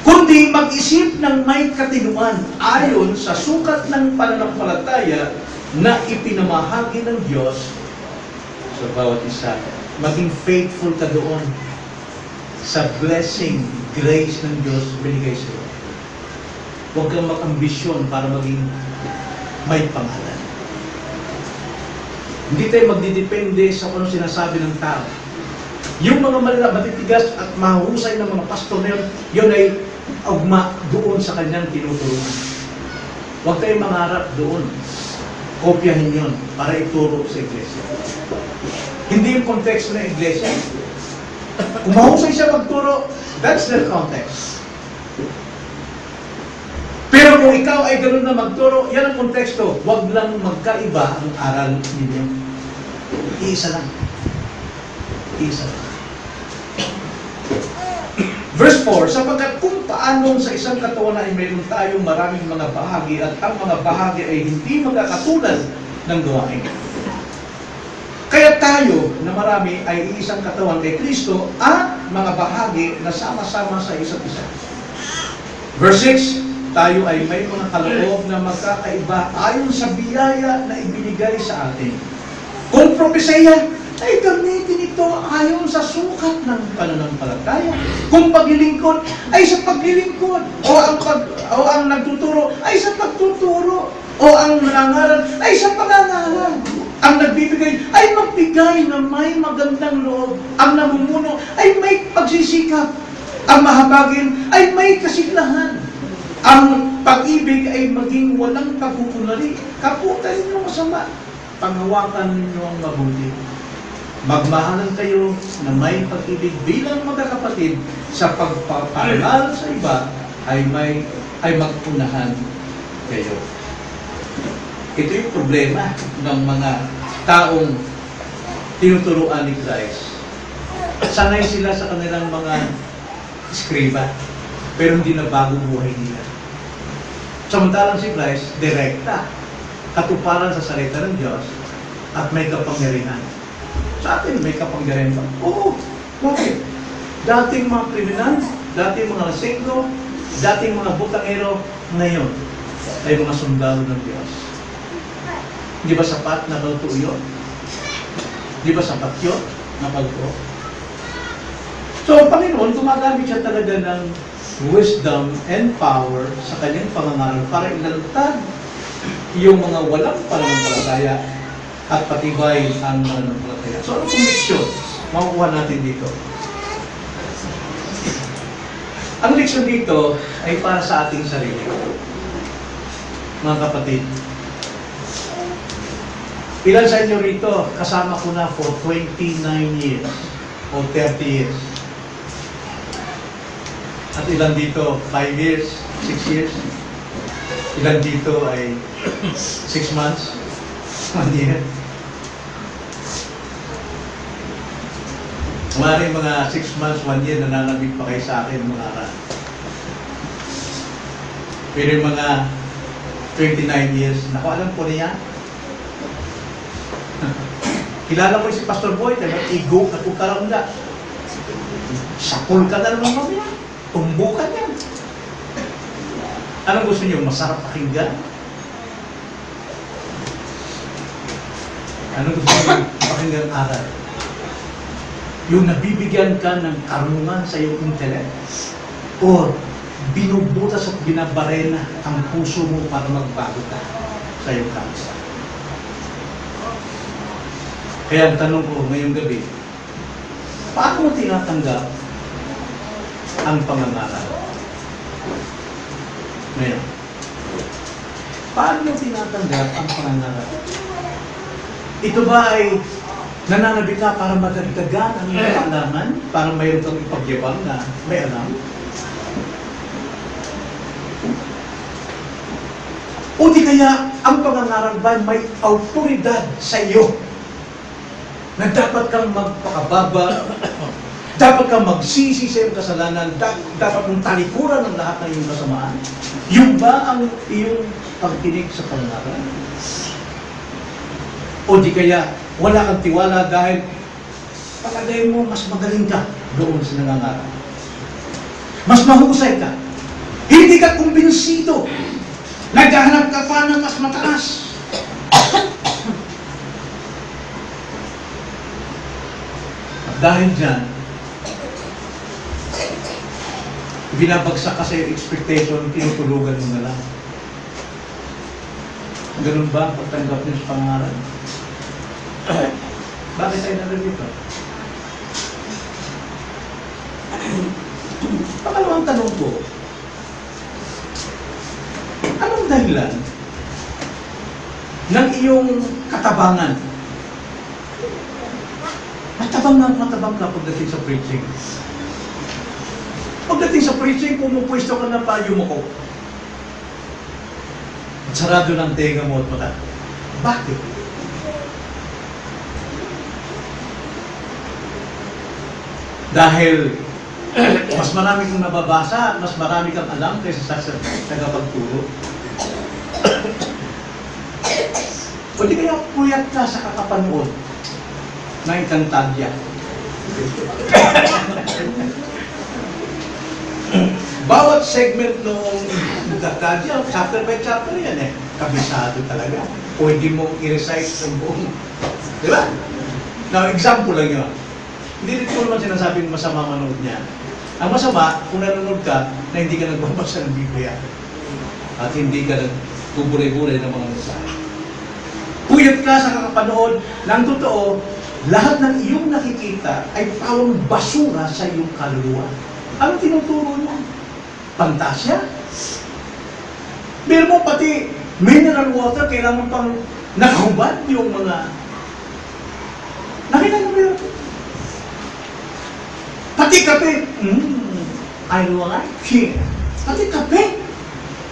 Kundi mag-isip ng may katinuan ayon sa sukat ng pananampalataya na ipinamahagi ng Diyos sa bawat isa. Maging faithful ka doon sa blessing, grace ng Diyos binigay sa iyo. Huwag kang mag-ambisyon para maging may pangalan. Hindi tayo magdidepende sa kung ano sinasabi ng tao. Yung mga matitigas at mahusay ng mga pastor na yun ay ugma doon sa kanyang tinuturuan. Huwag tayong mangarap doon. Kopyahin yun para ituro sa iglesia. Hindi yung context ng iglesia. Kung mahusay siya magturo, that's their context. Pero kung ikaw ay ganoon na magturo, yan ang konteksto. Huwag lang magkaiba ang aral ninyo. Iisa lang. Iisa lang. Verse 4, sapagkat kung paanong sa isang katawan ay mayroon tayong maraming mga bahagi at ang mga bahagi ay hindi magkakatulad ng gawain. Kaya tayo na marami ay iisang katawan kay Kristo at mga bahagi na sama-sama sa isa't isa. Verse 6, tayo ay may mga kaloob na magkakaiba ayon sa biyaya na ibinigay sa atin. Kung propesya, ay gamitin ito ayon sa sukat ng pananampalataya. Kung paglilingkod, ay sa paglilingkod. O ang nagtuturo, ay sa pagtuturo. O ang nangangaral, ay sa pangangaral. Ang nagbibigay, ay magbigay na may magandang loob. Ang namumuno, ay may pagsisikap. Ang mahabagin, ay may kasiglahan. Ang pag-ibig ay maging walang pagkukunari. Kaputan ninyo masama. Panghawakan ninyo ang mabuti. Magmahalan kayo na may pag-ibig bilang magkakapatid sa pagpaparal sa iba ay magpunahan kayo. Ito yung problema ng mga taong tinuturuan ni Christ. Sanay sila sa kanilang mga eskriba, pero hindi na bagong buhay nila. Samantalang si Christ, direkta, katuparan sa salita ng Diyos, at may kapangyarihan. Sa atin, may kapangyarihan ba? Oo. Bakit? Dating mga kriminal, dating mga lasinggo, dating mga butangero, ngayon ay mga sundalo ng Diyos. Di ba sapat na pagtuo yun? Di ba sapat yun na pagtuo? So, ang Panginoon, gumagamit siya talaga ng wisdom and power sa kanyang pangangaral para ilalantad yung mga walang pananampalataya at patibay ang pananampalataya. So, anong leksyon makukuha natin dito? Ang leksyon dito ay para sa ating sarili. Mga kapatid, ilan sa inyo rito, kasama ko na for 29 years o 30 years. At ilan dito, 5 years, 6 years. Ilan dito ay 6 months, 1 year. Maraming mga 6 months, 1 year, nananabig pa kayo sa akin mga aral. Pero yung mga 29 years, naku, alam ko niya. Kilala ko si Pastor Boy, igo at kukaramda. Sakul ka na naman mamaya. Tumbukan yan. Anong gusto niyo? Masarap pakinggan? Ano gusto mo pakinggan aral? Yung nabibigyan ka ng karunungan sa iyong intellect? Or binubutas at binabarena ang puso mo para magbago ka sa iyong kansa? Kaya ang tanong ko ngayong gabi, paano mo tinatanggap ang pangangaral? Ngayon, paano mo tinatanggap ang pangangaral? Ito ba ay nananabi ka para madagdagan ang iyong kaalaman? Para mayroon kang ipagyabang na may alam? O di kaya ang pangangaral ba may autoridad sa iyo na dapat kang magpakababa, dapat kang magsisi sa iyong kasalanan, dapat mong talikuran ang lahat ng iyong kasamaan? Yung ba ang iyong pagtinig sa pangangaral? O di kaya wala kang tiwala dahil palagay mo mas magaling ka doon sa nangangaral? Mas mahusay ka? Hindi ka kumbinsido? Naghahanap ka pa ng mas mataas? At dahil dyan, binabagsak ka sa iyong expectation, tinutulugan mo na lang. Ganun ba ang pagtanggap niyo sa pangaral? Bakit tayo narito? Pangalawang tanong ko, anong dahilan ng iyong katabangan? Matabang ka pagdating sa preaching. Pagdating sa preaching, pumupwesto ka na pa yumuko. At sarado ng tenga mo at mata. Bakit? Dahil mas marami kang nababasa, mas marami kang alam kaysa sa tagapagturo. O di kaya puyat ka sa kakapanood na Encantadia. Bawat segment noong Encantadia, chapter by chapter yan eh. Kabisado talaga. Pwede mong i-recite ng buong. Di ba? Now, example lang yun. Hindi rin ko naman sinasabing masama manood niya. Ang masama, kung nanonood ka na hindi ka nagbabasa ng Biblia at hindi ka nagbuburay-buray ng mga mensahe. Puyat ka sa kakapanood ng totoo, lahat ng iyong nakikita ay parang basura sa iyong kaluluwa. Ano tinuturo mo? Pantasya? Pero mo pati mineral water, kailangan pang nakahubad yung mga... Nakita mo yun? Pati kape, I like it. Pati kape,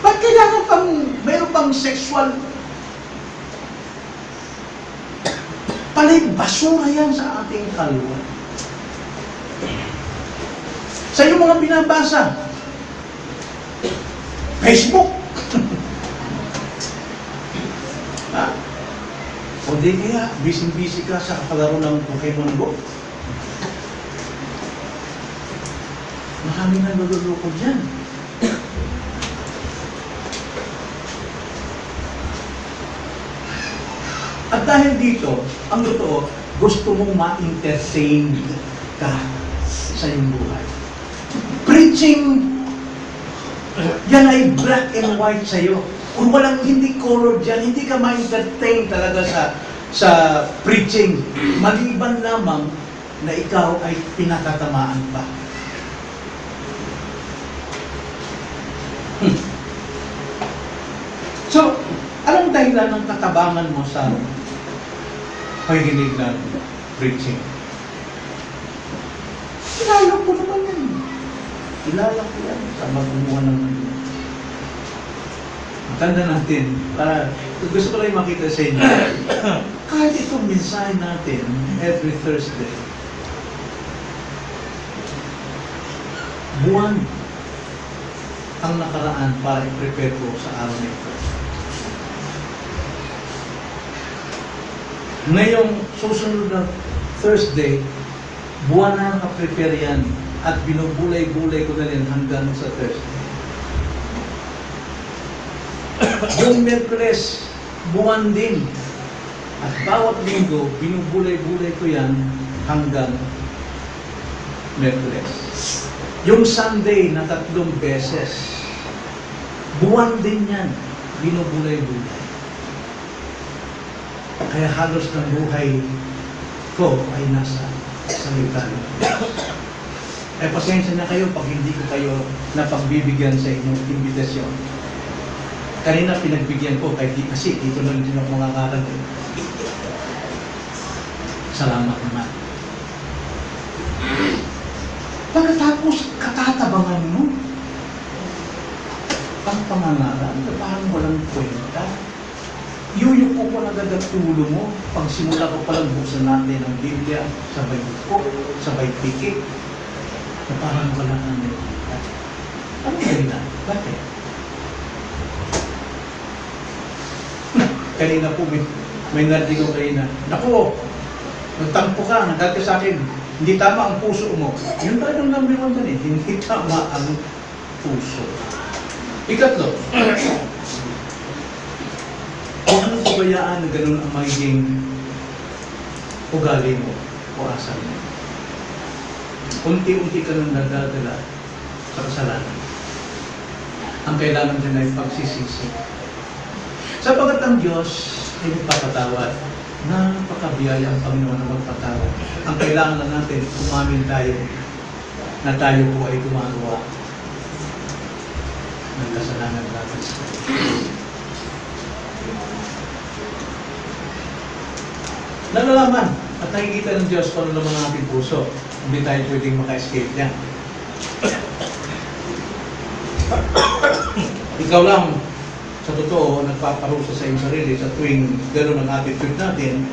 ba't kailangan pang, meron pang sexual? Pala'y basura yan sa ating kaluluwa. Sa iyong mga binabasa, Facebook. O di kaya, busy-busy ka sa kalaro ng Pokemon Go. Maraming naluloko dyan. At dahil dito, ang totoo, gusto mong ma-entertain ka sa iyong buhay. Preaching, yan ay black and white sa'yo. Kung walang hindi color dyan, hindi ka ma-entertain talaga sa preaching. Maliban lamang na ikaw ay pinakatamaan pa. So, anong dahilan ng katabangan mo sa pakikinig ng preaching? Kilala ko naman yan. Kilala ko yan sa magkumuha ng tanda natin, para gusto ko lang makita sa inyo. Kahit itong mensahe natin every Thursday, buwan ang nakaraan para i-prepare ko sa araw na ito. Ngayong susunod na Thursday, buwan na naka-prepare yan at binubulay-bulay ko na rin hanggang sa Thursday. Yung Miyerkules, buwan din. At bawat linggo, binubulay-bulay ko yan hanggang Merkules. Yung Sunday na 3 beses, buwan din yan, binubulay-bulay. Kaya halos ng buhay ko ay nasa salita ng Diyos. Eh, pasensya na kayo pag hindi ko kayo napagbibigyan sa inyong imbitasyon. Kanina pinagbigyan ko kasi dito lang din ako mangangaral. Salamat naman. Pagkatapos katatabangan mo, ang pangangaral, parang walang kwenta. Yuyuko ko na agad ang ulo mo. Pag simula ko palang buksan natin ang Biblia, sabay buko, sabay pikit, na parang walang kwenta. Ano yun na? Bakit? Kanina po, may narinig ko kanina. Naku, nagtampo ka, nagkaka sa akin. Hindi tama ang puso mo. Yun talagang number 1 dun eh. Hindi tama ang puso. Ikatlo, kung anong pabayaan na ganun ang magiging ugali mo o asal mo. Unti-unti ka nang nadadala sa kasalanan. Ang kailangan dyan ay pagsisisi. Sapagat ang Diyos ay magpapatawad. Napakabiyaya ang Panginoon na magpatawad. Ang kailangan na natin, umamin tayo na tayo po ay gumagawa ng kasalanan natin sa nalalaman at nakikita ng Diyos kung ano naman ang ating puso. Hindi tayo pwedeng maka-escape yan. Ikaw lang, sa totoo, nagpaparusa sa iyong sarili sa tuwing gano'n ang attitude natin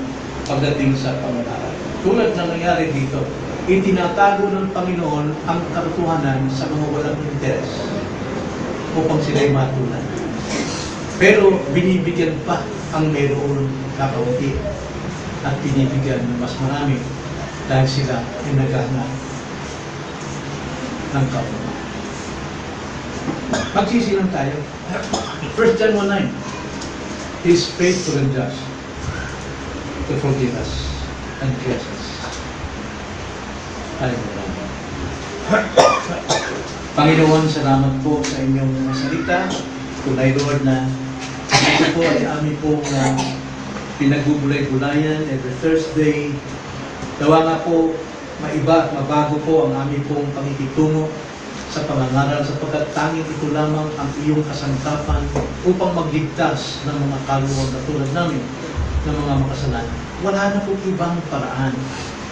pagdating sa pangangaral. Tulad na nangyari dito, itinatago ng Panginoon ang katotohanan sa mga walang interes upang sila'y matunan. Pero binibigyan pa ang mayroon kakaunti at binibigyan ng mas marami dahil sila ay naghahanap ng kaunti. Magsisilang tayo. 1 John 1:9. He is faithful and just to forgive us and cleanse us. Hallelujah. Panginoon, salamat po sa inyong mga salita. Tunay, Lord, na ito po ay amin pong pinagbubulay-bulayan every Thursday. Dawa nga po, maiba at mabago po ang amin pong pakikitungo sa pangangaral sapagkat tanging ito lamang ang iyong kasangkapan upang magligtas ng mga kaluluwa na tulad namin ng mga makasalanan. Wala na po ibang paraan.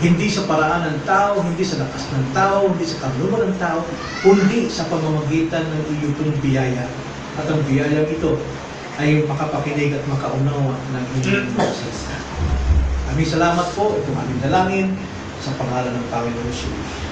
Hindi sa paraan ng tao, hindi sa lakas ng tao, hindi sa kaluluwa ng tao, kundi sa pamamagitan ng iyong biyaya. At ang biyaya ito ay makapakinig at makaunawa ng iyong boses. Aming salamat po, itong aming dalangin sa pangalan ng Panginoon Jesus.